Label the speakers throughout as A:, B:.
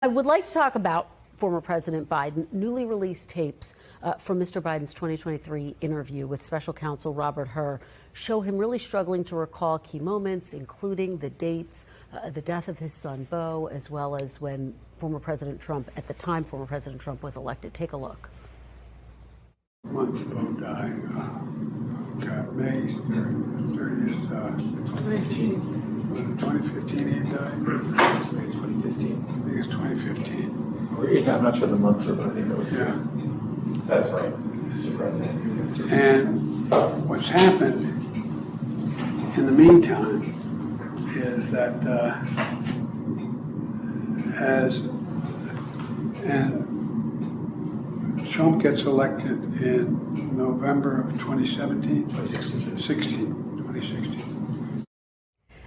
A: I would like to talk about former President Biden. Newly released tapes from Mr. Biden's 2023 interview with special counsel Robert Hur show him really struggling to recall key moments, including the dates, the death of his son Beau, as well as when former President Trump was elected. Take a look.
B: Month Beau died, May 30th, 2015. Was it 2015 he died?
C: Maybe 2015.
B: I think it's 2015.
C: I'm not sure the months are, but I think it was.
B: Yeah.
C: That's right, Mr. President.
B: And what's happened in the meantime is that Trump gets elected in November of 2017? 2016.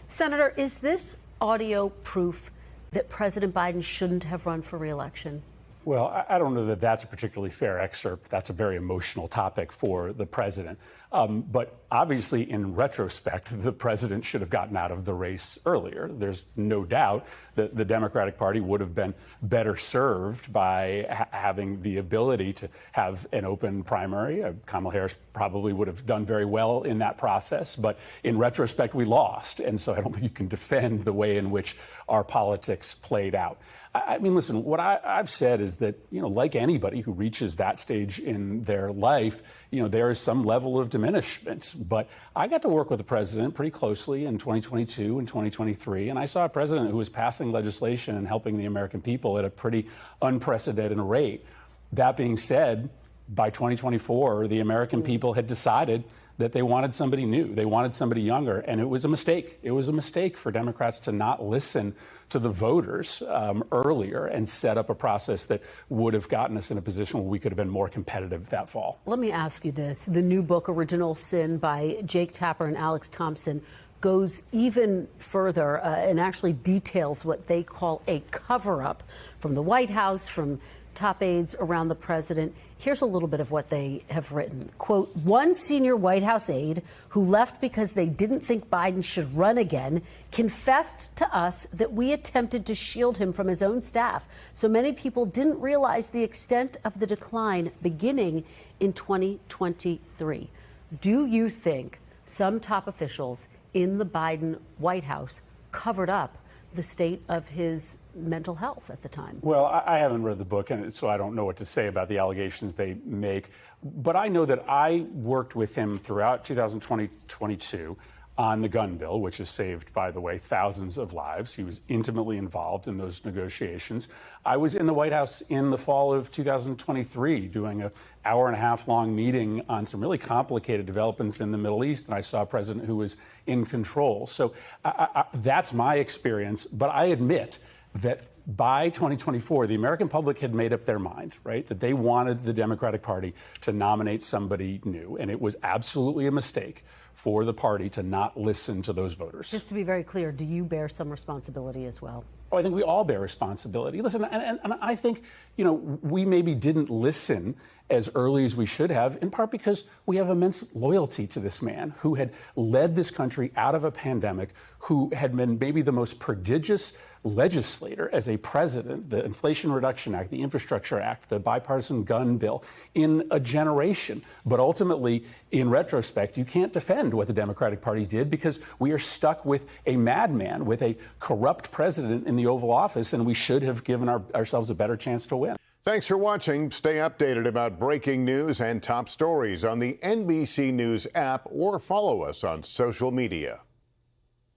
A: Senator, is this audio proof that President Biden shouldn't have run for re-election?
D: Well, I don't know that that's a particularly fair excerpt. That's a very emotional topic for the president. But obviously, in retrospect, the president should have gotten out of the race earlier. There's no doubt that the Democratic Party would have been better served by having the ability to have an open primary. Kamala Harris probably would have done very well in that process. But in retrospect, we lost. And so I don't think you can defend the way in which our politics played out. I mean, listen, what I've said is that, like anybody who reaches that stage in their life, there is some level of diminishment. But I got to work with the president pretty closely in 2022 and 2023, and I saw a president who was passing legislation and helping the American people at a pretty unprecedented rate. That being said, by 2024, the American people had decided that they wanted somebody new. They wanted somebody younger, and it was a mistake. It was a mistake for Democrats to not listen to the voters earlier and set up a process that would have gotten us in a position where we could have been more competitive that fall.
A: Let me ask you this. The new book, Original Sin, by Jake Tapper and Alex Thompson, goes even further and actually details what they call a cover-up from the White House, from top aides around the president. Here's a little bit of what they have written. Quote, one senior White House aide who left because they didn't think Biden should run again confessed to us that we attempted to shield him from his own staff. So many people didn't realize the extent of the decline beginning in 2023. Do you think some top officials in the Biden White House covered up the state of his mental health at the time?
D: Well, I haven't read the book, and so I don't know what to say about the allegations they make. But I know that I worked with him throughout 2020-22 on the gun bill, which has saved, by the way, thousands of lives. He was intimately involved in those negotiations. I was in the White House in the fall of 2023 doing an hour-and-a-half-long meeting on some really complicated developments in the Middle East, and I saw a president who was in control. So that's my experience. But I admit that by 2024, the American public had made up their mind, right, that they wanted the Democratic Party to nominate somebody new. And it was absolutely a mistake for the party to not listen to those voters.
A: Just to be very clear, do you bear some responsibility as well?
D: Oh, I think we all bear responsibility. Listen, and I think, we maybe didn't listen as early as we should have, in part because we have immense loyalty to this man who had led this country out of a pandemic, who had been maybe the most prodigious legislator as a president, the Inflation Reduction Act, the Infrastructure Act, the bipartisan gun bill, in a generation. But ultimately, in retrospect, you can't defend what the Democratic Party did because we are stuck with a madman, with a corrupt president in the Oval Office, and we should have given ourselves a better chance to win.
E: Thanks for watching. Stay updated about breaking news and top stories on the NBC News app or follow us on social media.